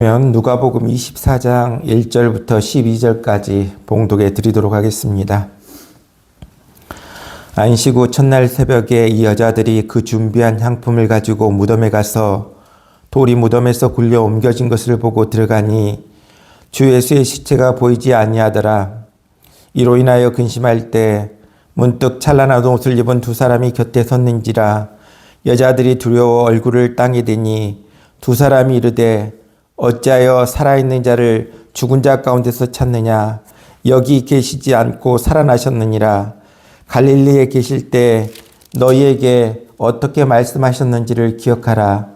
누가복음 24장 1절부터 12절까지 봉독해 드리도록 하겠습니다. 안식 후 첫날 새벽에 이 여자들이 그 준비한 향품을 가지고 무덤에 가서 돌이 무덤에서 굴려 옮겨진 것을 보고 들어가니 주 예수의 시체가 보이지 아니하더라. 이로 인하여 근심할 때 문득 찬란한 옷을 입은 두 사람이 곁에 섰는지라. 여자들이 두려워 얼굴을 땅에 대니 두 사람이 이르되 어찌하여 살아있는 자를 죽은 자 가운데서 찾느냐? 여기 계시지 않고 살아나셨느니라. 갈릴리에 계실 때 너희에게 어떻게 말씀하셨는지를 기억하라.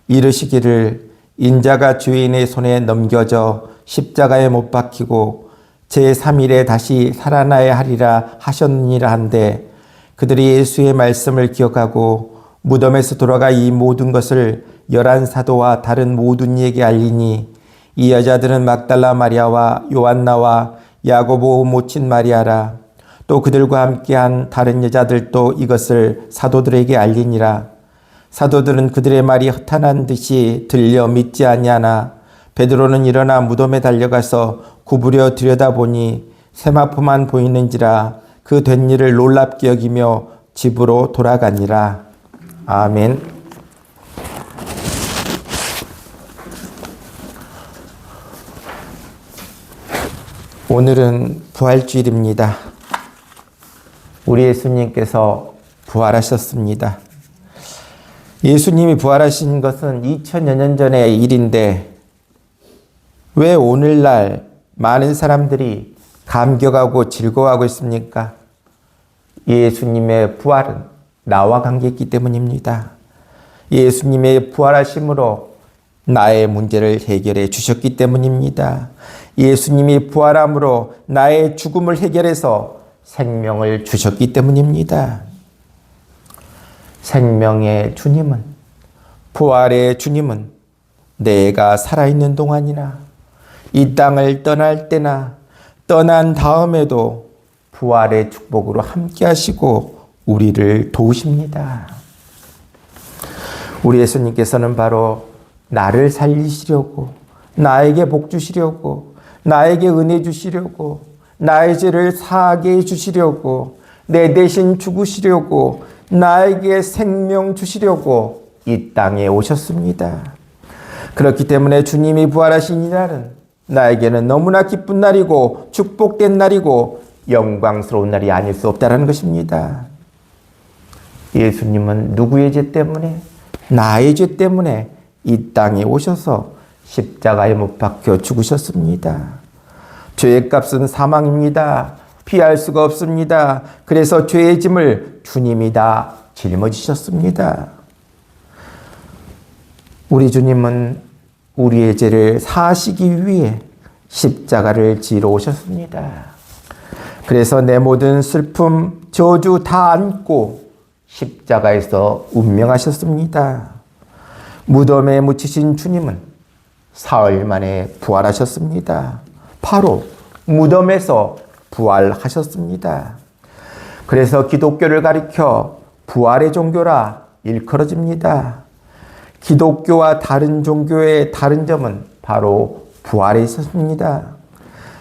이르시기를 인자가 주인의 손에 넘겨져 십자가에 못 박히고 제3일에 다시 살아나야 하리라 하셨느니라 한데, 그들이 예수의 말씀을 기억하고 무덤에서 돌아가 이 모든 것을 11사도와 다른 모든 이에게 알리니, 이 여자들은 막달라 마리아와 요한나와 야고보 모친 마리아라. 또 그들과 함께한 다른 여자들도 이것을 사도들에게 알리니라. 사도들은 그들의 말이 허탄한 듯이 들려 믿지 아니하나 베드로는 일어나 무덤에 달려가서 구부려 들여다보니 세마포만 보이는지라. 그 된 일을 놀랍게 여기며 집으로 돌아가니라. 아멘. 오늘은 부활주일입니다. 우리 예수님께서 부활하셨습니다. 예수님이 부활하신 것은 2000여 년 전의 일인데 왜 오늘날 많은 사람들이 감격하고 즐거워하고 있습니까? 예수님의 부활은 나와 관계있기 때문입니다. 예수님의 부활하심으로 나의 문제를 해결해 주셨기 때문입니다. 예수님이 부활함으로 나의 죽음을 해결해서 생명을 주셨기 때문입니다. 생명의 주님은, 부활의 주님은 내가 살아있는 동안이나 이 땅을 떠날 때나 떠난 다음에도 부활의 축복으로 함께 하시고 우리를 도우십니다. 우리 예수님께서는 바로 나를 살리시려고, 나에게 복 주시려고, 나에게 은혜 주시려고, 나의 죄를 사하게 해주시려고, 내 대신 죽으시려고, 나에게 생명 주시려고 이 땅에 오셨습니다. 그렇기 때문에 주님이 부활하신 이 날은 나에게는 너무나 기쁜 날이고 축복된 날이고 영광스러운 날이 아닐 수 없다는 것입니다. 예수님은 누구의 죄 때문에? 나의 죄 때문에 이 땅에 오셔서 십자가에 못 박혀 죽으셨습니다. 죄의 값은 사망입니다. 피할 수가 없습니다. 그래서 죄의 짐을 주님이 다 짊어지셨습니다. 우리 주님은 우리의 죄를 사하시기 위해 십자가를 지러 오셨습니다. 그래서 내 모든 슬픔, 저주 다 안고 십자가에서 운명하셨습니다. 무덤에 묻히신 주님은 사흘 만에 부활하셨습니다. 바로 무덤에서 부활하셨습니다. 그래서 기독교를 가리켜 부활의 종교라 일컬어집니다. 기독교와 다른 종교의 다른 점은 바로 부활에 있었습니다.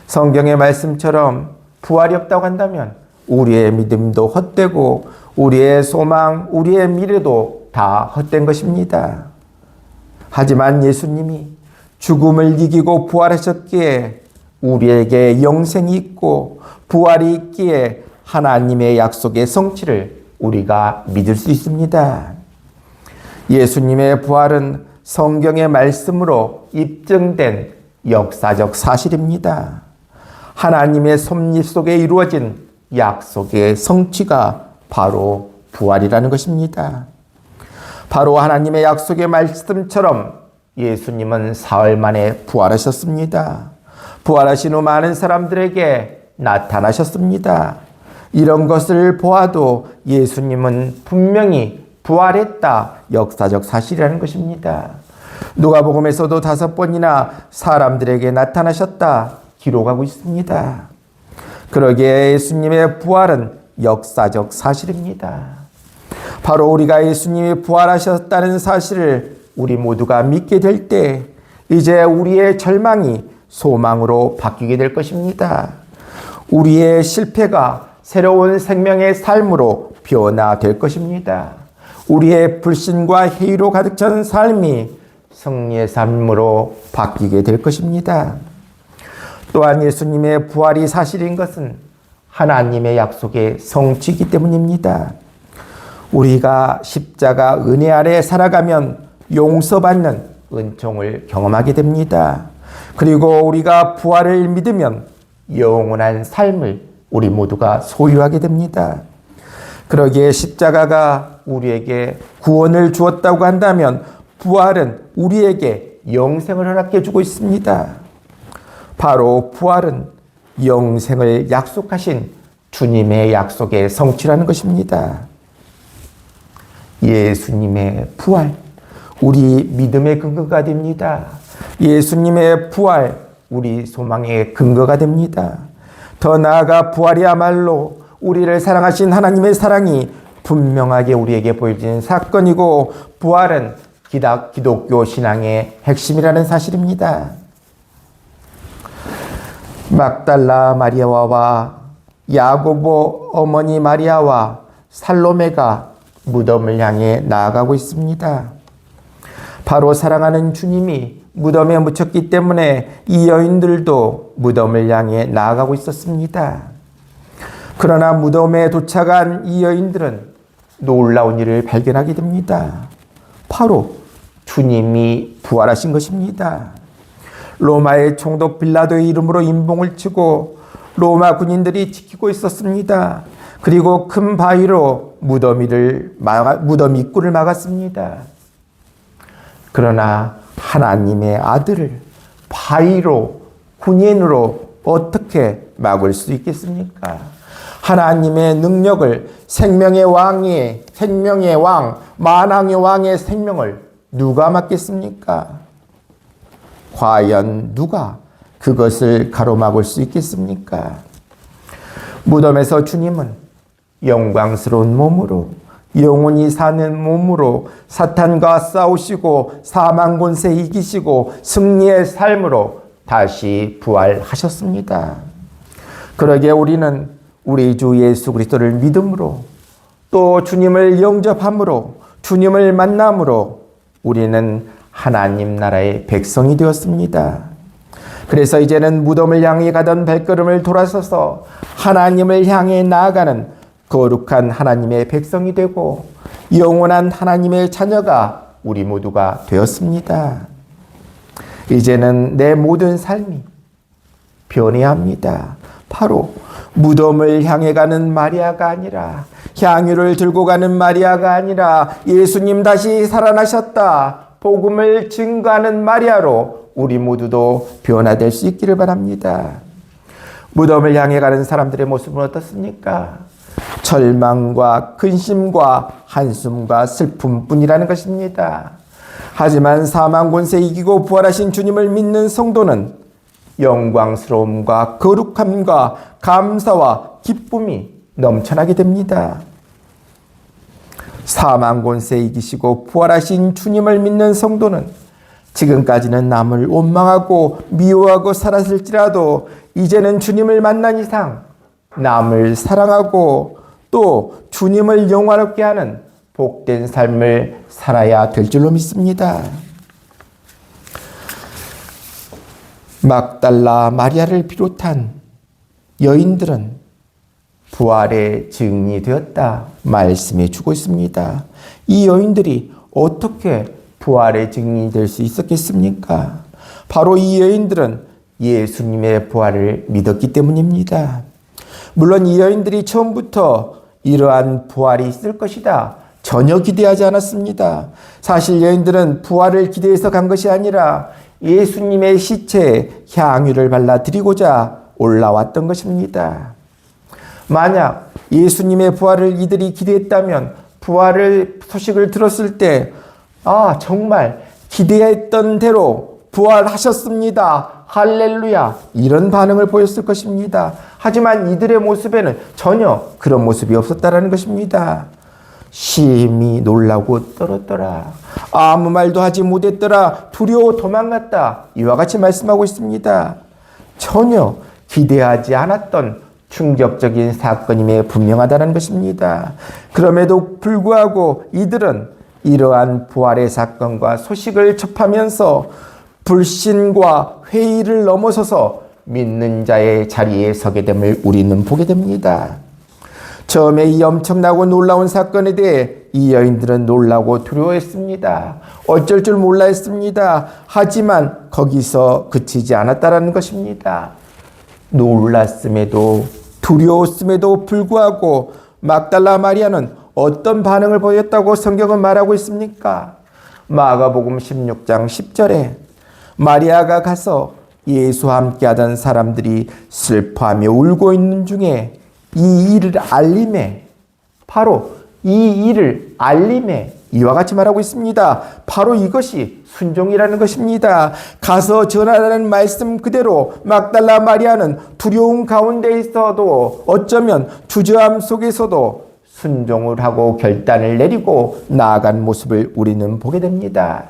성경의 말씀처럼 부활이 없다고 한다면 우리의 믿음도 헛되고 우리의 소망, 우리의 미래도 다 헛된 것입니다. 하지만 예수님이 죽음을 이기고 부활하셨기에 우리에게 영생이 있고 부활이 있기에 하나님의 약속의 성취를 우리가 믿을 수 있습니다. 예수님의 부활은 성경의 말씀으로 입증된 역사적 사실입니다. 하나님의 섭리 속에 이루어진 약속의 성취가 바로 부활이라는 것입니다. 바로 하나님의 약속의 말씀처럼 예수님은 사흘 만에 부활하셨습니다. 부활하신 후 많은 사람들에게 나타나셨습니다. 이런 것을 보아도 예수님은 분명히 부활했다, 역사적 사실이라는 것입니다. 누가복음에서도 5번이나 사람들에게 나타나셨다 기록하고 있습니다. 그러기에 예수님의 부활은 역사적 사실입니다. 바로 우리가 예수님이 부활하셨다는 사실을 우리 모두가 믿게 될 때 이제 우리의 절망이 소망으로 바뀌게 될 것입니다. 우리의 실패가 새로운 생명의 삶으로 변화될 것입니다. 우리의 불신과 회의로 가득 찬 삶이 승리의 삶으로 바뀌게 될 것입니다. 또한 예수님의 부활이 사실인 것은 하나님의 약속의 성취이기 때문입니다. 우리가 십자가 은혜 아래 살아가면 용서받는 은총을 경험하게 됩니다. 그리고 우리가 부활을 믿으면 영원한 삶을 우리 모두가 소유하게 됩니다. 그러기에 십자가가 우리에게 구원을 주었다고 한다면 부활은 우리에게 영생을 허락해 주고 있습니다. 바로 부활은 영생을 약속하신 주님의 약속의 성취라는 것입니다. 예수님의 부활, 우리 믿음의 근거가 됩니다. 예수님의 부활, 우리 소망의 근거가 됩니다. 더 나아가 부활이야말로 우리를 사랑하신 하나님의 사랑이 분명하게 우리에게 보여진 사건이고, 부활은 기독교 신앙의 핵심이라는 사실입니다. 막달라 마리아와 야고보 어머니 마리아와 살로메가 무덤을 향해 나아가고 있습니다. 바로 사랑하는 주님이 무덤에 묻혔기 때문에 이 여인들도 무덤을 향해 나아가고 있었습니다. 그러나 무덤에 도착한 이 여인들은 놀라운 일을 발견하게 됩니다. 바로 주님이 부활하신 것입니다. 로마의 총독 빌라도의 이름으로 임봉을 치고 로마 군인들이 지키고 있었습니다. 그리고 큰 바위로 무덤 입구를 막았습니다. 그러나 하나님의 아들을 바위로, 군인으로 어떻게 막을 수 있겠습니까? 하나님의 능력을, 생명의 왕, 만왕의 왕의 생명을 누가 막겠습니까? 과연 누가 그것을 가로막을 수 있겠습니까? 무덤에서 주님은 영광스러운 몸으로, 영원히 사는 몸으로 사탄과 싸우시고 사망 권세 이기시고 승리의 삶으로 다시 부활하셨습니다. 그러기에 우리는 우리 주 예수 그리스도를 믿음으로, 또 주님을 영접함으로, 주님을 만남으로 우리는 하나님 나라의 백성이 되었습니다. 그래서 이제는 무덤을 향해 가던 발걸음을 돌아서서 하나님을 향해 나아가는 거룩한 하나님의 백성이 되고 영원한 하나님의 자녀가 우리 모두가 되었습니다. 이제는 내 모든 삶이 변해야 합니다. 바로 무덤을 향해 가는 마리아가 아니라, 향유를 들고 가는 마리아가 아니라, 예수님 다시 살아나셨다, 복음을 증거하는 마리아로 우리 모두도 변화될 수 있기를 바랍니다. 무덤을 향해 가는 사람들의 모습은 어떻습니까? 절망과 근심과 한숨과 슬픔뿐이라는 것입니다. 하지만 사망 권세 이기고 부활하신 주님을 믿는 성도는 영광스러움과 거룩함과 감사와 기쁨이 넘쳐나게 됩니다. 사망 권세 이기시고 부활하신 주님을 믿는 성도는 지금까지는 남을 원망하고 미워하고 살았을지라도 이제는 주님을 만난 이상 남을 사랑하고 또 주님을 영화롭게 하는 복된 삶을 살아야 될 줄로 믿습니다. 막달라 마리아를 비롯한 여인들은 부활의 증인이 되었다 말씀해 주고 있습니다. 이 여인들이 어떻게 부활의 증인이 될 수 있었겠습니까? 바로 이 여인들은 예수님의 부활을 믿었기 때문입니다. 물론 이 여인들이 처음부터 이러한 부활이 있을 것이다 전혀 기대하지 않았습니다. 사실 여인들은 부활을 기대해서 간 것이 아니라 예수님의 시체에 향유를 발라드리고자 올라왔던 것입니다. 만약 예수님의 부활을 이들이 기대했다면 부활의 소식을 들었을 때 정말 기대했던 대로 부활하셨습니다. 할렐루야. 이런 반응을 보였을 것입니다. 하지만 이들의 모습에는 전혀 그런 모습이 없었다는 것입니다. 심히 놀라고 떨었더라. 아무 말도 하지 못했더라. 두려워 도망갔다. 이와 같이 말씀하고 있습니다. 전혀 기대하지 않았던 충격적인 사건임에 분명하다는 것입니다. 그럼에도 불구하고 이들은 이러한 부활의 사건과 소식을 접하면서 불신과 회의를 넘어서서 믿는 자의 자리에 서게 됨을 우리는 보게 됩니다. 처음에 이 엄청나고 놀라운 사건에 대해 이 여인들은 놀라고 두려워했습니다. 어쩔 줄 몰라 했습니다. 하지만 거기서 그치지 않았다는 것입니다. 놀랐음에도 두려웠음에도 불구하고 막달라 마리아는 어떤 반응을 보였다고 성경은 말하고 있습니까? 마가복음 16장 10절에 마리아가 가서 예수와 함께하던 사람들이 슬퍼하며 울고 있는 중에 이 일을 알림에, 바로 이 일을 알림에 이와 같이 말하고 있습니다. 바로 이것이 순종이라는 것입니다. 가서 전하라는 말씀 그대로 막달라 마리아는 두려움 가운데 있어도 어쩌면 주저함 속에서도 순종을 하고 결단을 내리고 나아간 모습을 우리는 보게 됩니다.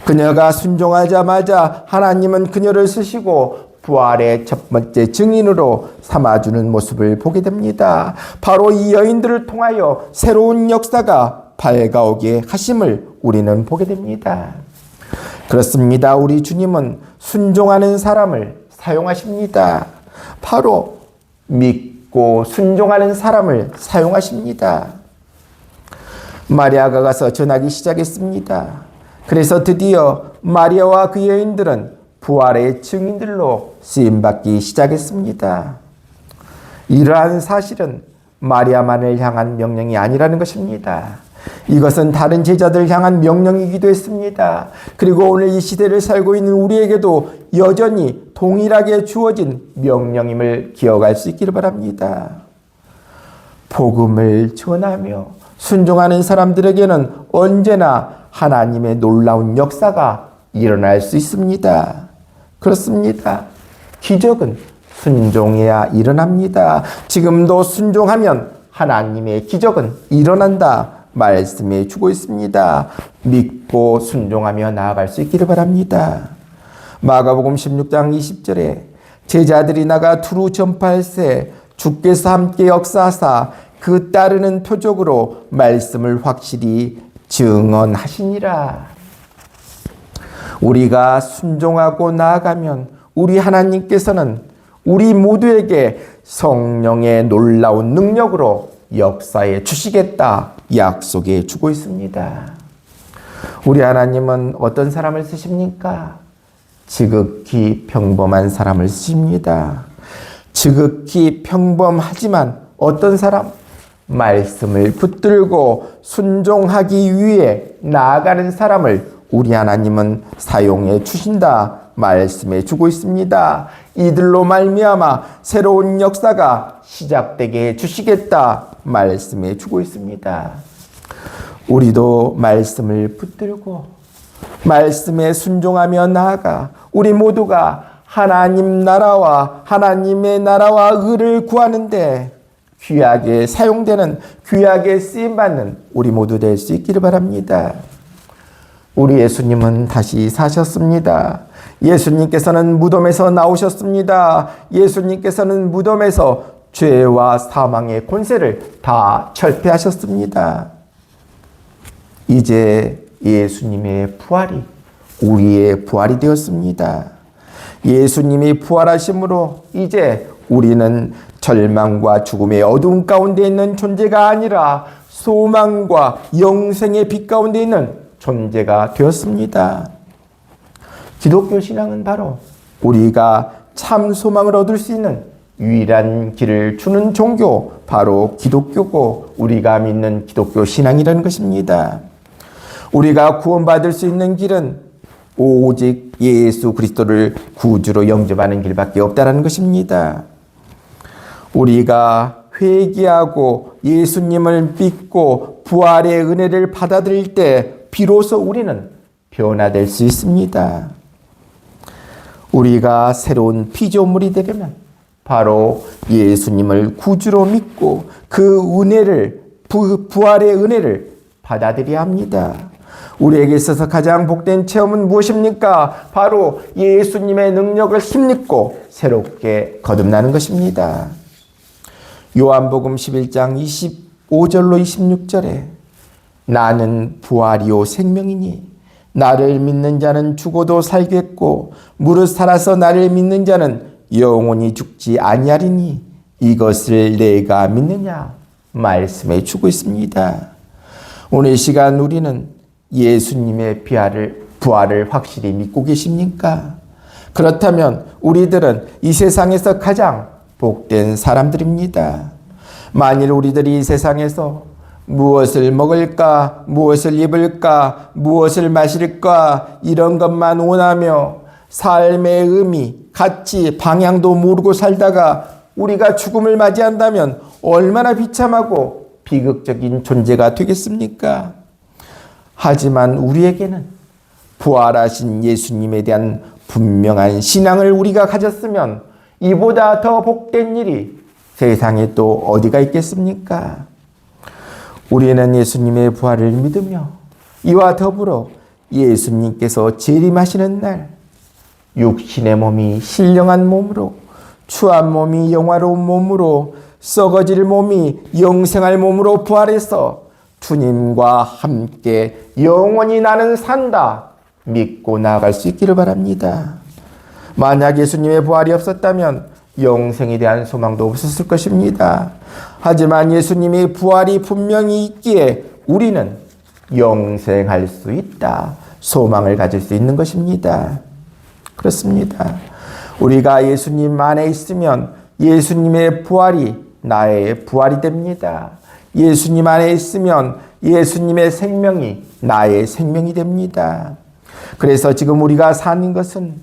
그녀가 순종하자마자 하나님은 그녀를 쓰시고 부활의 첫 번째 증인으로 삼아주는 모습을 보게 됩니다. 바로 이 여인들을 통하여 새로운 역사가 밝아오게 하심을 우리는 보게 됩니다. 그렇습니다. 우리 주님은 순종하는 사람을 사용하십니다. 바로 믿고 순종하는 사람을 사용하십니다. 마리아가 가서 전하기 시작했습니다. 그래서 드디어 마리아와 그 여인들은 부활의 증인들로 쓰임받기 시작했습니다. 이러한 사실은 마리아만을 향한 명령이 아니라는 것입니다. 이것은 다른 제자들을 향한 명령이기도 했습니다. 그리고 오늘 이 시대를 살고 있는 우리에게도 여전히 동일하게 주어진 명령임을 기억할 수 있기를 바랍니다. 복음을 전하며 순종하는 사람들에게는 언제나 하나님의 놀라운 역사가 일어날 수 있습니다. 그렇습니다. 기적은 순종해야 일어납니다. 지금도 순종하면 하나님의 기적은 일어난다 말씀해 주고 있습니다. 믿고 순종하며 나아갈 수 있기를 바랍니다. 마가복음 16장 20절에 제자들이 나가 두루 전파할세 주께서 함께 역사하사 그 따르는 표적으로 말씀을 확실히 증언하시니라. 우리가 순종하고 나아가면 우리 하나님께서는 우리 모두에게 성령의 놀라운 능력으로 역사해 주시겠다 약속해 주고 있습니다. 우리 하나님은 어떤 사람을 쓰십니까? 지극히 평범한 사람을 쓰십니다. 지극히 평범하지만 어떤 사람? 말씀을 붙들고 순종하기 위해 나아가는 사람을 우리 하나님은 사용해 주신다 말씀해 주고 있습니다. 이들로 말미암아 새로운 역사가 시작되게 해 주시겠다 말씀해 주고 있습니다. 우리도 말씀을 붙들고 말씀에 순종하며 나아가 우리 모두가 하나님 나라와 하나님의 나라와 의를 구하는데 귀하게 사용되는, 귀하게 쓰임받는 우리 모두 될 수 있기를 바랍니다. 우리 예수님은 다시 사셨습니다. 예수님께서는 무덤에서 나오셨습니다. 예수님께서는 무덤에서 죄와 사망의 권세를 다 철폐하셨습니다. 이제 예수님의 부활이 우리의 부활이 되었습니다. 예수님이 부활하심으로 이제 우리는 절망과 죽음의 어두운 가운데 있는 존재가 아니라 소망과 영생의 빛 가운데 있는 존재가 되었습니다. 기독교 신앙은 바로 우리가 참 소망을 얻을 수 있는 유일한 길을 주는 종교, 바로 기독교고 우리가 믿는 기독교 신앙이라는 것입니다. 우리가 구원받을 수 있는 길은 오직 예수 그리스도를 구주로 영접하는 길밖에 없다는 것입니다. 우리가 회개하고 예수님을 믿고 부활의 은혜를 받아들일 때 비로소 우리는 변화될 수 있습니다. 우리가 새로운 피조물이 되려면 바로 예수님을 구주로 믿고 그 은혜를 부활의 은혜를 받아들여야 합니다. 우리에게 있어서 가장 복된 체험은 무엇입니까? 바로 예수님의 능력을 힘입고 새롭게 거듭나는 것입니다. 요한복음 11장 25절로 26절에 나는 부활이요 생명이니 나를 믿는 자는 죽어도 살겠고 무릇 살아서 나를 믿는 자는 영원히 죽지 아니하리니 이것을 내가 믿느냐 말씀해 주고 있습니다. 오늘 시간 우리는 예수님의 부활을 확실히 믿고 계십니까? 그렇다면 우리들은 이 세상에서 가장 복된 사람들입니다. 만일 우리들이 이 세상에서 무엇을 먹을까, 무엇을 입을까, 무엇을 마실까 이런 것만 원하며 삶의 의미, 가치, 방향도 모르고 살다가 우리가 죽음을 맞이한다면 얼마나 비참하고 비극적인 존재가 되겠습니까? 하지만 우리에게는 부활하신 예수님에 대한 분명한 신앙을 우리가 가졌으면 이보다 더 복된 일이 세상에 또 어디가 있겠습니까? 우리는 예수님의 부활을 믿으며 이와 더불어 예수님께서 재림하시는 날 육신의 몸이 신령한 몸으로 추한 몸이 영화로운 몸으로 썩어질 몸이 영생할 몸으로 부활해서 주님과 함께 영원히 나는 산다 믿고 나아갈 수 있기를 바랍니다. 만약 예수님의 부활이 없었다면 영생에 대한 소망도 없었을 것입니다. 하지만 예수님의 부활이 분명히 있기에 우리는 영생할 수 있다. 소망을 가질 수 있는 것입니다. 그렇습니다. 우리가 예수님 안에 있으면 예수님의 부활이 나의 부활이 됩니다. 예수님 안에 있으면 예수님의 생명이 나의 생명이 됩니다. 그래서 지금 우리가 사는 것은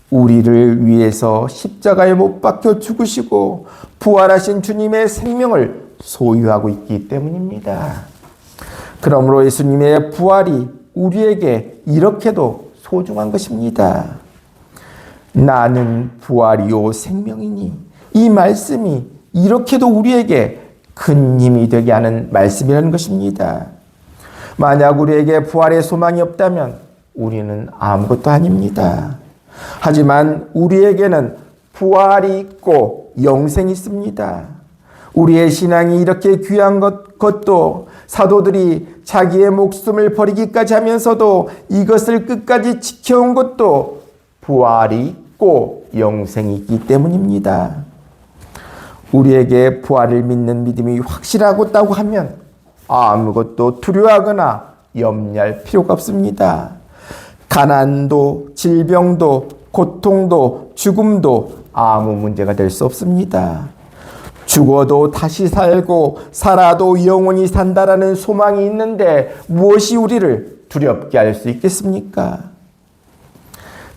우리를 위해서 십자가에 못 박혀 죽으시고 부활하신 주님의 생명을 소유하고 있기 때문입니다. 그러므로 예수님의 부활이 우리에게 이렇게도 소중한 것입니다. 나는 부활이요 생명이니 이 말씀이 이렇게도 우리에게 큰 힘이 되게 하는 말씀이라는 것입니다. 만약 우리에게 부활의 소망이 없다면 우리는 아무것도 아닙니다. 하지만 우리에게는 부활이 있고 영생이 있습니다. 우리의 신앙이 이렇게 귀한 것도 사도들이 자기의 목숨을 버리기까지 하면서도 이것을 끝까지 지켜온 것도 부활이 있고 영생이 있기 때문입니다. 우리에게 부활을 믿는 믿음이 확실하다고 하면 아무것도 두려워하거나 염려할 필요가 없습니다. 가난도, 질병도, 고통도, 죽음도 아무 문제가 될 수 없습니다. 죽어도 다시 살고 살아도 영원히 산다라는 소망이 있는데 무엇이 우리를 두렵게 할 수 있겠습니까?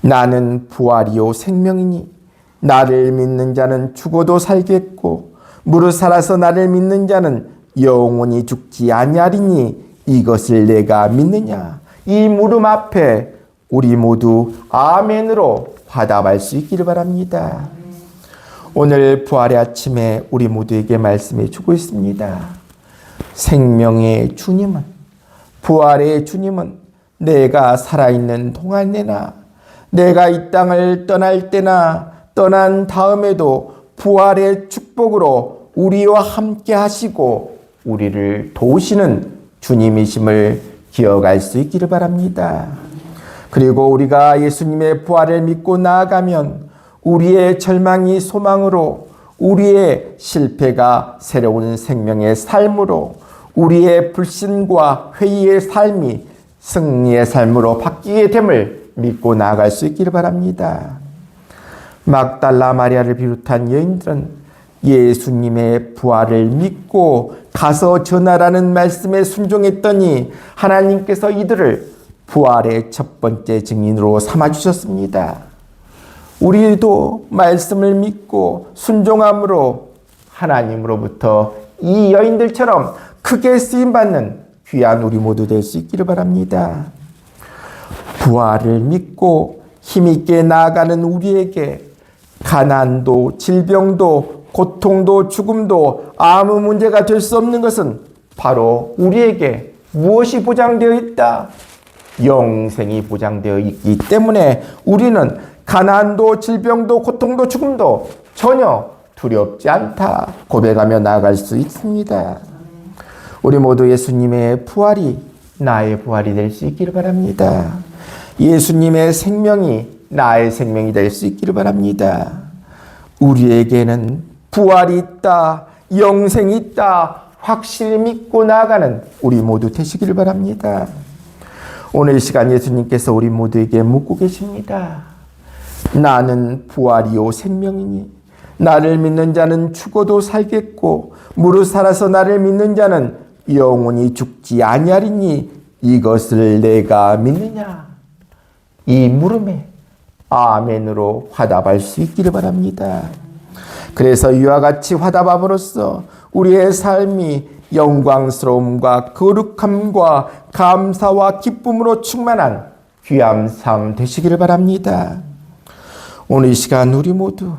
나는 부활이요 생명이니 나를 믿는 자는 죽어도 살겠고 무릇 살아서 나를 믿는 자는 영원히 죽지 아니하리니 이것을 내가 믿느냐? 이 물음 앞에 우리 모두 아멘으로 화답할 수 있기를 바랍니다. 오늘 부활의 아침에 우리 모두에게 말씀해 주고 있습니다. 생명의 주님은, 부활의 주님은 내가 살아있는 동안에나 내가 이 땅을 떠날 때나 떠난 다음에도 부활의 축복으로 우리와 함께 하시고 우리를 도우시는 주님이심을 기억할 수 있기를 바랍니다. 그리고 우리가 예수님의 부활을 믿고 나아가면 우리의 절망이 소망으로, 우리의 실패가 새로운 생명의 삶으로, 우리의 불신과 회의의 삶이 승리의 삶으로 바뀌게 됨을 믿고 나아갈 수 있기를 바랍니다. 막달라 마리아를 비롯한 여인들은 예수님의 부활을 믿고 가서 전하라는 말씀에 순종했더니 하나님께서 이들을 부활의 첫 번째 증인으로 삼아주셨습니다. 우리도 말씀을 믿고 순종함으로 하나님으로부터 이 여인들처럼 크게 쓰임받는 귀한 우리 모두 될 수 있기를 바랍니다. 부활을 믿고 힘있게 나아가는 우리에게 가난도 질병도 고통도 죽음도 아무 문제가 될 수 없는 것은 바로 우리에게 무엇이 보장되어 있다? 영생이 보장되어 있기 때문에 우리는 가난도, 질병도, 고통도, 죽음도 전혀 두렵지 않다 고백하며 나아갈 수 있습니다. 우리 모두 예수님의 부활이 나의 부활이 될 수 있기를 바랍니다. 예수님의 생명이 나의 생명이 될 수 있기를 바랍니다. 우리에게는 부활이 있다, 영생이 있다, 확실히 믿고 나아가는 우리 모두 되시기를 바랍니다. 오늘 이 시간 예수님께서 우리 모두에게 묻고 계십니다. 나는 부활이요 생명이니 나를 믿는 자는 죽어도 살겠고 무릇 살아서 나를 믿는 자는 영원히 죽지 아니하리니 이것을 내가 믿느냐? 이 물음에 아멘으로 화답할 수 있기를 바랍니다. 그래서 이와 같이 화답함으로써 우리의 삶이 영광스러움과 거룩함과 감사와 기쁨으로 충만한 귀한 삶 되시기를 바랍니다. 오늘 이 시간 우리 모두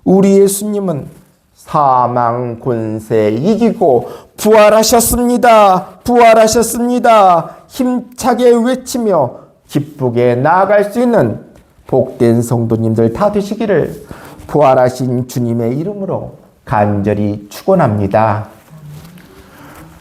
우리 예수님은 사망 권세 이기고 부활하셨습니다. 부활하셨습니다. 힘차게 외치며 기쁘게 나아갈 수 있는 복된 성도님들 다 되시기를 부활하신 주님의 이름으로 간절히 축원합니다.